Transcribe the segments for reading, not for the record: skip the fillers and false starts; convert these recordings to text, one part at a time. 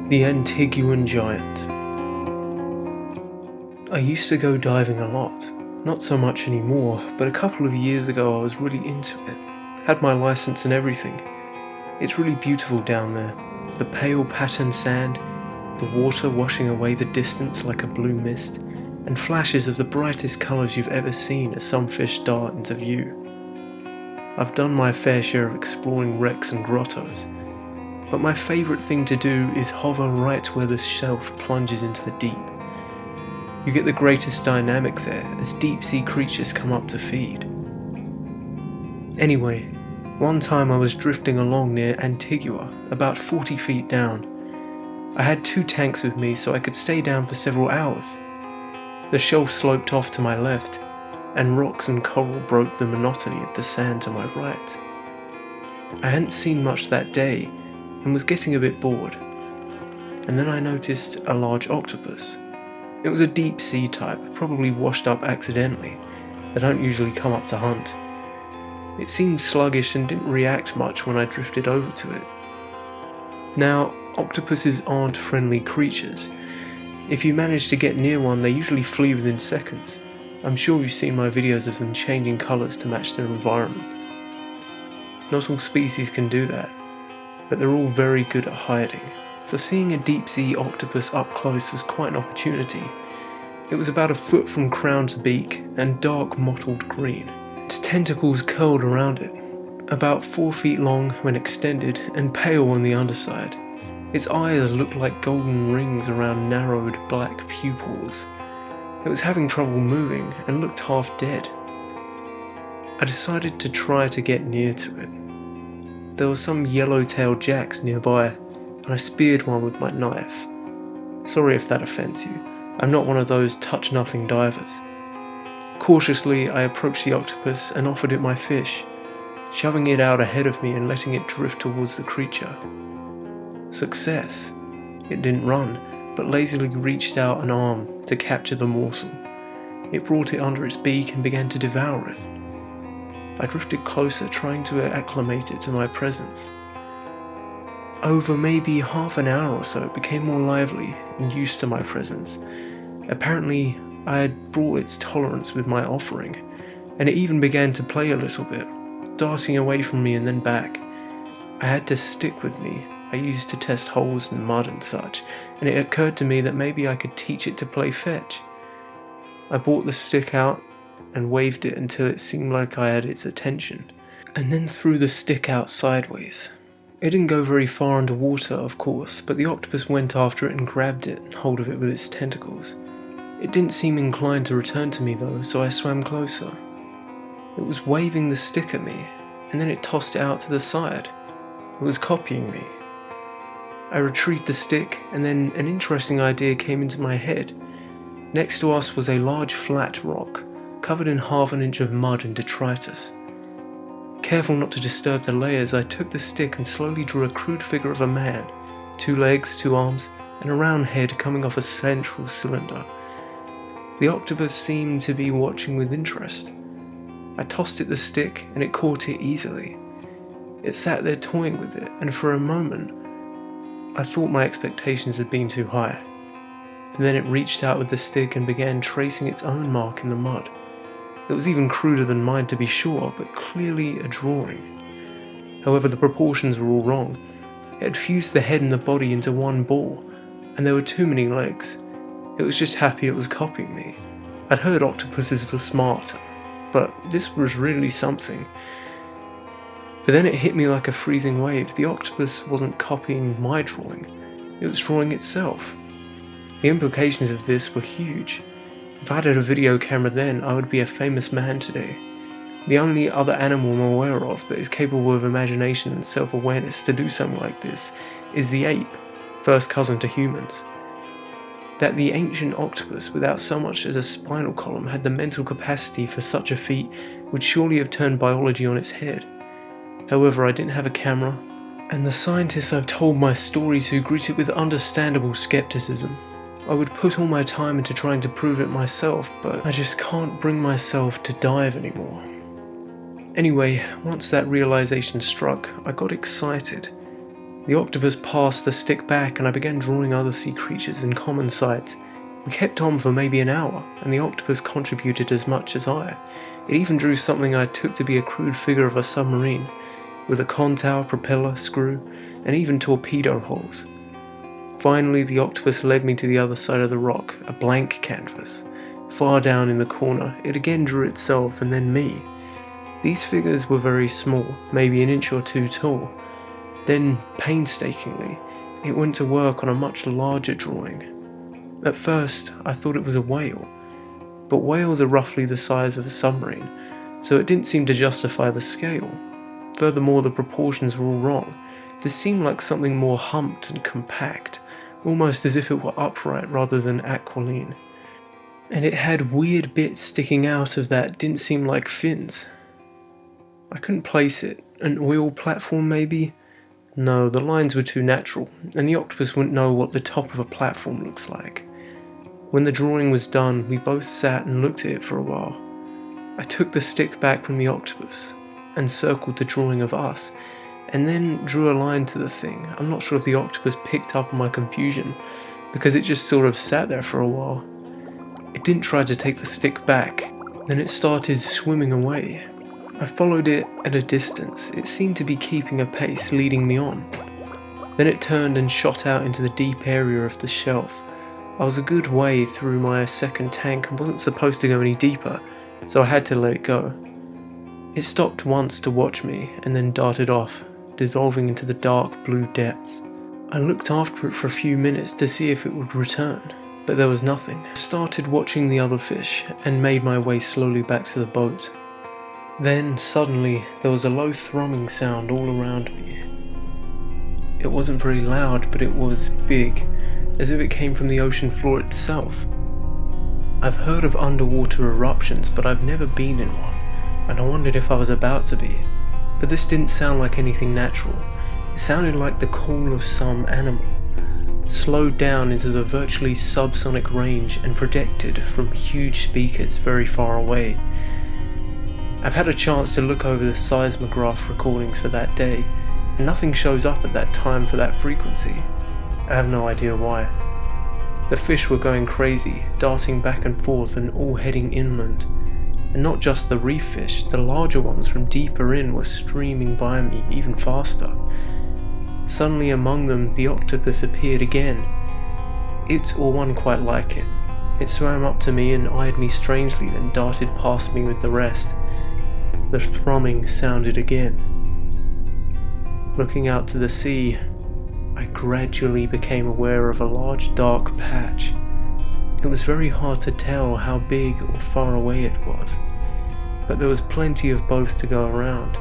The Antiguan Giant. I used to go diving a lot, not so much anymore, but a couple of years ago I was really into it. Had my license and everything. It's really beautiful down there. The pale patterned sand, the water washing away the distance like a blue mist, and flashes of the brightest colours you've ever seen as some fish dart into view. I've done my fair share of exploring wrecks and grottos, but my favourite thing to do is hover right where the shelf plunges into the deep. You get the greatest dynamic there as deep sea creatures come up to feed. Anyway, one time I was drifting along near Antigua, about 40 feet down. I had 2 tanks with me so I could stay down for several hours. The shelf sloped off to my left, and rocks and coral broke the monotony of the sand to my right. I hadn't seen much that day, and was getting a bit bored, and then I noticed a large octopus. It was a deep sea type, probably washed up accidentally. They don't usually come up to hunt. It seemed sluggish and didn't react much when I drifted over to it. Now, octopuses aren't friendly creatures. If you manage to get near one, they usually flee within seconds. I'm sure you've seen my videos of them changing colours to match their environment. Not all species can do that, but they're all very good at hiding, so seeing a deep-sea octopus up close was quite an opportunity. It was about 1 foot from crown to beak, and dark mottled green. Its tentacles curled around it, about 4 feet long when extended, and pale on the underside. Its eyes looked like golden rings around narrowed black pupils. It was having trouble moving, and looked half dead. I decided to try to get near to it. There were some yellow-tailed jacks nearby, and I speared one with my knife. Sorry if that offends you. I'm not one of those touch-nothing divers. Cautiously, I approached the octopus and offered it my fish, shoving it out ahead of me and letting it drift towards the creature. Success. It didn't run, but lazily reached out an arm to capture the morsel. It brought it under its beak and began to devour it. I drifted closer, trying to acclimate it to my presence. Over maybe half an hour or so, it became more lively and used to my presence. Apparently, I had brought its tolerance with my offering, and it even began to play a little bit, darting away from me and then back. I had this stick with me I used to test holes in mud and such, and it occurred to me that maybe I could teach it to play fetch. I brought the stick out and waved it until it seemed like I had its attention, and then threw the stick out sideways. It didn't go very far underwater, of course, but the octopus went after it and grabbed hold of it with its tentacles. It didn't seem inclined to return to me though, so I swam closer. It was waving the stick at me, and then it tossed it out to the side. It was copying me. I retrieved the stick, and then an interesting idea came into my head. Next to us was a large flat rock, covered in ½ an inch of mud and detritus. Careful not to disturb the layers, I took the stick and slowly drew a crude figure of a man, 2 legs, 2 arms, and a round head coming off a central cylinder. The octopus seemed to be watching with interest. I tossed it the stick, and it caught it easily. It sat there toying with it, and for a moment, I thought my expectations had been too high. But then it reached out with the stick and began tracing its own mark in the mud. It was even cruder than mine to be sure, but clearly a drawing. However, the proportions were all wrong. It had fused the head and the body into one ball, and there were too many legs. It was just happy it was copying me. I'd heard octopuses were smart, but this was really something. But then it hit me like a freezing wave. The octopus wasn't copying my drawing, it was drawing itself. The implications of this were huge. If I had a video camera then, I would be a famous man today. The only other animal I'm aware of that is capable of imagination and self-awareness to do something like this is the ape, first cousin to humans. That the ancient octopus, without so much as a spinal column, had the mental capacity for such a feat would surely have turned biology on its head. However, I didn't have a camera, and the scientists I've told my story to greet it with understandable skepticism. I would put all my time into trying to prove it myself, but I just can't bring myself to dive anymore. Anyway, once that realization struck, I got excited. The octopus passed the stick back and I began drawing other sea creatures in common sights. We kept on for maybe an hour, and the octopus contributed as much as I. It even drew something I took to be a crude figure of a submarine, with a con tower, propeller, screw, and even torpedo holes. Finally, the octopus led me to the other side of the rock, a blank canvas. Far down in the corner, it again drew itself and then me. These figures were very small, maybe an inch or two tall. Then, painstakingly, it went to work on a much larger drawing. At first, I thought it was a whale, but whales are roughly the size of a submarine, so it didn't seem to justify the scale. Furthermore, the proportions were all wrong. This seemed like something more humped and compact, almost as if it were upright rather than aquiline. And it had weird bits sticking out of that didn't seem like fins. I couldn't place it. An oil platform, maybe? No, the lines were too natural, and the octopus wouldn't know what the top of a platform looks like. When the drawing was done, we both sat and looked at it for a while. I took the stick back from the octopus and circled the drawing of us, and then drew a line to the thing. I'm not sure if the octopus picked up on my confusion, because it just sort of sat there for a while. It didn't try to take the stick back, then it started swimming away. I followed it at a distance. It seemed to be keeping a pace, leading me on. Then it turned and shot out into the deep area of the shelf. I was a good way through my second tank and wasn't supposed to go any deeper, so I had to let it go. It stopped once to watch me and then darted off, dissolving into the dark blue depths. I looked after it for a few minutes to see if it would return, but there was nothing. I started watching the other fish and made my way slowly back to the boat. Then, suddenly, there was a low thrumming sound all around me. It wasn't very loud, but it was big, as if it came from the ocean floor itself. I've heard of underwater eruptions, but I've never been in one, and I wondered if I was about to be. But this didn't sound like anything natural. It sounded like the call of some animal, slowed down into the virtually subsonic range and projected from huge speakers very far away. I've had a chance to look over the seismograph recordings for that day, and nothing shows up at that time for that frequency. I have no idea why. The fish were going crazy, darting back and forth and all heading inland. And not just the reef fish, the larger ones from deeper in were streaming by me even faster. Suddenly among them, the octopus appeared again. It or one quite like it. It swam up to me and eyed me strangely, then darted past me with the rest. The thrumming sounded again. Looking out to the sea, I gradually became aware of a large dark patch. It was very hard to tell how big or far away it was, but there was plenty of both to go around.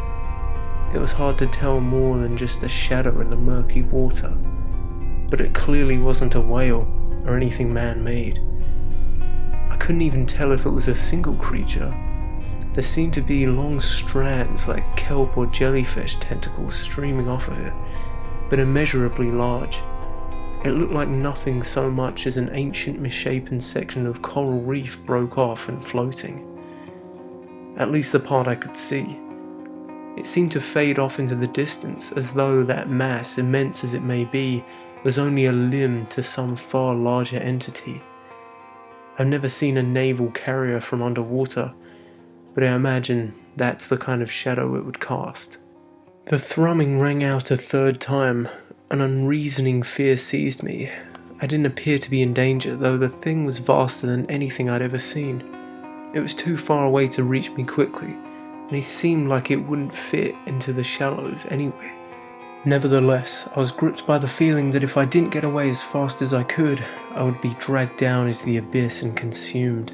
It was hard to tell more than just a shadow in the murky water, but it clearly wasn't a whale or anything man-made. I couldn't even tell if it was a single creature. There seemed to be long strands like kelp or jellyfish tentacles streaming off of it, but immeasurably large. It looked like nothing so much as an ancient misshapen section of coral reef broke off and floating. At least the part I could see. It seemed to fade off into the distance, as though that mass, immense as it may be, was only a limb to some far larger entity. I've never seen a naval carrier from underwater, but I imagine that's the kind of shadow it would cast. The thrumming rang out a third time. An unreasoning fear seized me. I didn't appear to be in danger, though the thing was vaster than anything I'd ever seen. It was too far away to reach me quickly, and it seemed like it wouldn't fit into the shallows anyway. Nevertheless, I was gripped by the feeling that if I didn't get away as fast as I could, I would be dragged down into the abyss and consumed.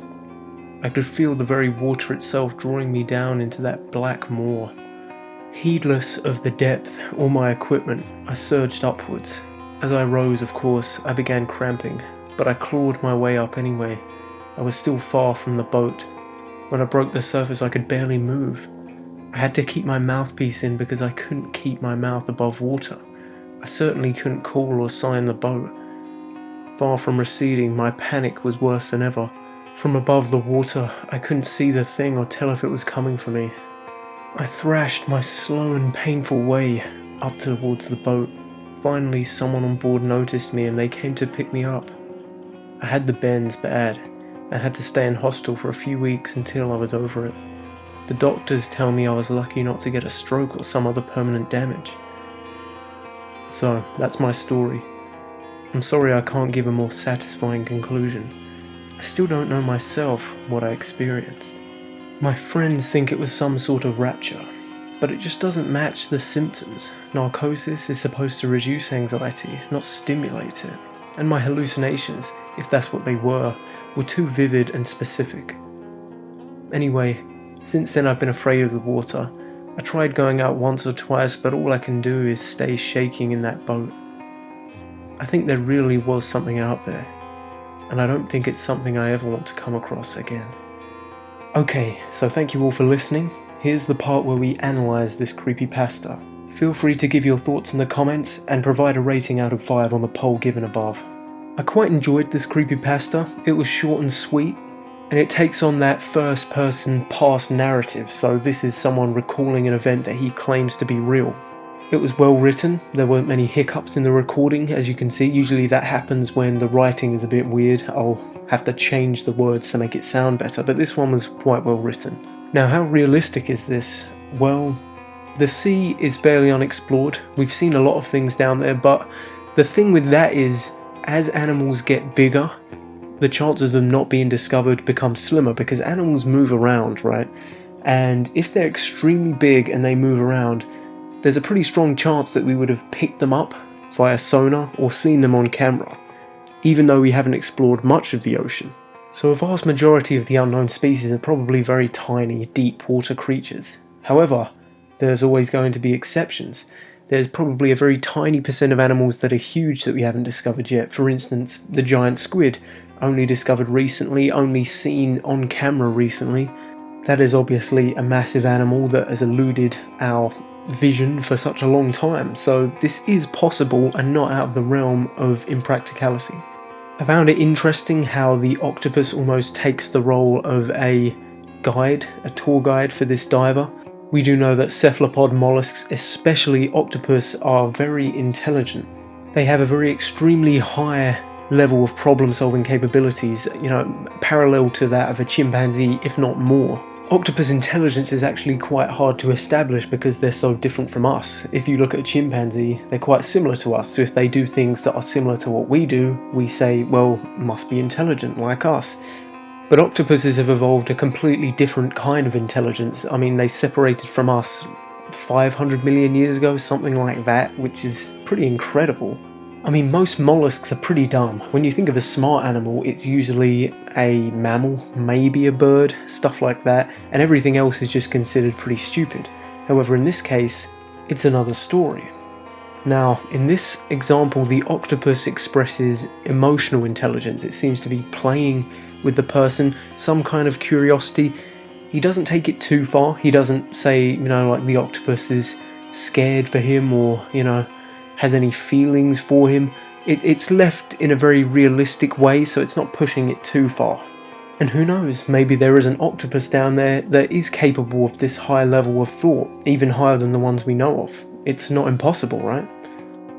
I could feel the very water itself drawing me down into that black maw. Heedless of the depth or my equipment, I surged upwards. As I rose, of course, I began cramping, but I clawed my way up anyway. I was still far from the boat. When I broke the surface, I could barely move. I had to keep my mouthpiece in because I couldn't keep my mouth above water. I certainly couldn't call or sign the boat. Far from receding, my panic was worse than ever. From above the water, I couldn't see the thing or tell if it was coming for me. I thrashed my slow and painful way up towards the boat, Finally, someone on board noticed me and they came to pick me up. I had the bends bad and had to stay in hospital for a few weeks until I was over it. The doctors tell me I was lucky not to get a stroke or some other permanent damage. So, that's my story. I'm sorry I can't give a more satisfying conclusion. I still don't know myself what I experienced. My friends think it was some sort of rapture, but it just doesn't match the symptoms. Narcosis is supposed to reduce anxiety, not stimulate it. And my hallucinations, if that's what they were too vivid and specific. Anyway, since then I've been afraid of the water. I tried going out once or twice, but all I can do is stay shaking in that boat. I think there really was something out there, and I don't think it's something I ever want to come across again. Okay, so thank you all for listening. Here's the part where we analyse this creepypasta. Feel free to give your thoughts in the comments and provide a rating out of 5 on the poll given above. I quite enjoyed this creepypasta. It was short and sweet, and it takes on that first person past narrative, so this is someone recalling an event that he claims to be real. It was well written, there weren't many hiccups in the recording, as you can see. Usually that happens when the writing is a bit weird. I'll have to change the words to make it sound better, but this one was quite well written. Now, how realistic is this? Well, the sea is barely unexplored. We've seen a lot of things down there, but the thing with that is, as animals get bigger, the chances of them not being discovered become slimmer, because animals move around, right? And if they're extremely big and they move around, there's a pretty strong chance that we would have picked them up via sonar or seen them on camera, even though we haven't explored much of the ocean. So a vast majority of the unknown species are probably very tiny, deep water creatures. However, there's always going to be exceptions. There's probably a very tiny percent of animals that are huge that we haven't discovered yet. For instance, the giant squid, only discovered recently, only seen on camera recently. That is obviously a massive animal that has eluded our vision for such a long time, so this is possible and not out of the realm of impracticality. I found it interesting how the octopus almost takes the role of a guide, a tour guide for this diver. We do know that cephalopod mollusks, especially octopus, are very intelligent. They have a very extremely high level of problem-solving capabilities, parallel to that of a chimpanzee, if not more. Octopus intelligence is actually quite hard to establish because they're so different from us. If you look at a chimpanzee, they're quite similar to us, so if they do things that are similar to what we do, we say, well, must be intelligent like us. But octopuses have evolved a completely different kind of intelligence. I mean, they separated from us 500 million years ago, something like that, which is pretty incredible. I mean, most mollusks are pretty dumb. When you think of a smart animal, it's usually a mammal, maybe a bird, stuff like that, and everything else is just considered pretty stupid. However, in this case, it's another story. Now, in this example, the octopus expresses emotional intelligence. It seems to be playing with the person, some kind of curiosity. He doesn't take it too far. He doesn't say, like the octopus is scared for him or, has any feelings for him. It's left in a very realistic way, so it's not pushing it too far. And who knows, maybe there is an octopus down there that is capable of this high level of thought, even higher than the ones we know of. It's not impossible, right?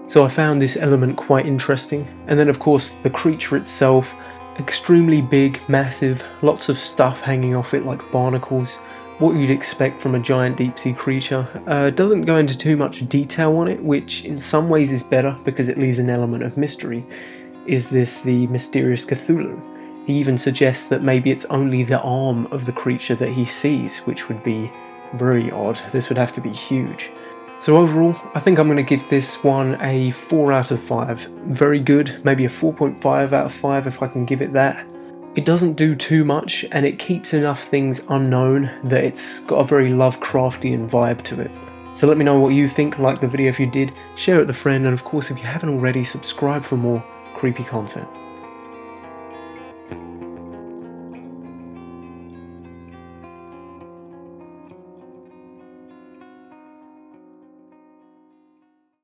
So I found this element quite interesting. And then of course the creature itself, extremely big, massive, lots of stuff hanging off it like barnacles. What you'd expect from a giant deep-sea creature. Doesn't go into too much detail on it, which in some ways is better because it leaves an element of mystery. Is this the mysterious Cthulhu? He even suggests that maybe it's only the arm of the creature that he sees, which would be very odd. This would have to be huge. So overall, I think I'm going to give this one a 4 out of 5. Very good, maybe a 4.5 out of 5 if I can give it that. It doesn't do too much, and it keeps enough things unknown that it's got a very Lovecraftian vibe to it. So let me know what you think, like the video if you did, share it with a friend, and of course if you haven't already, subscribe for more creepy content.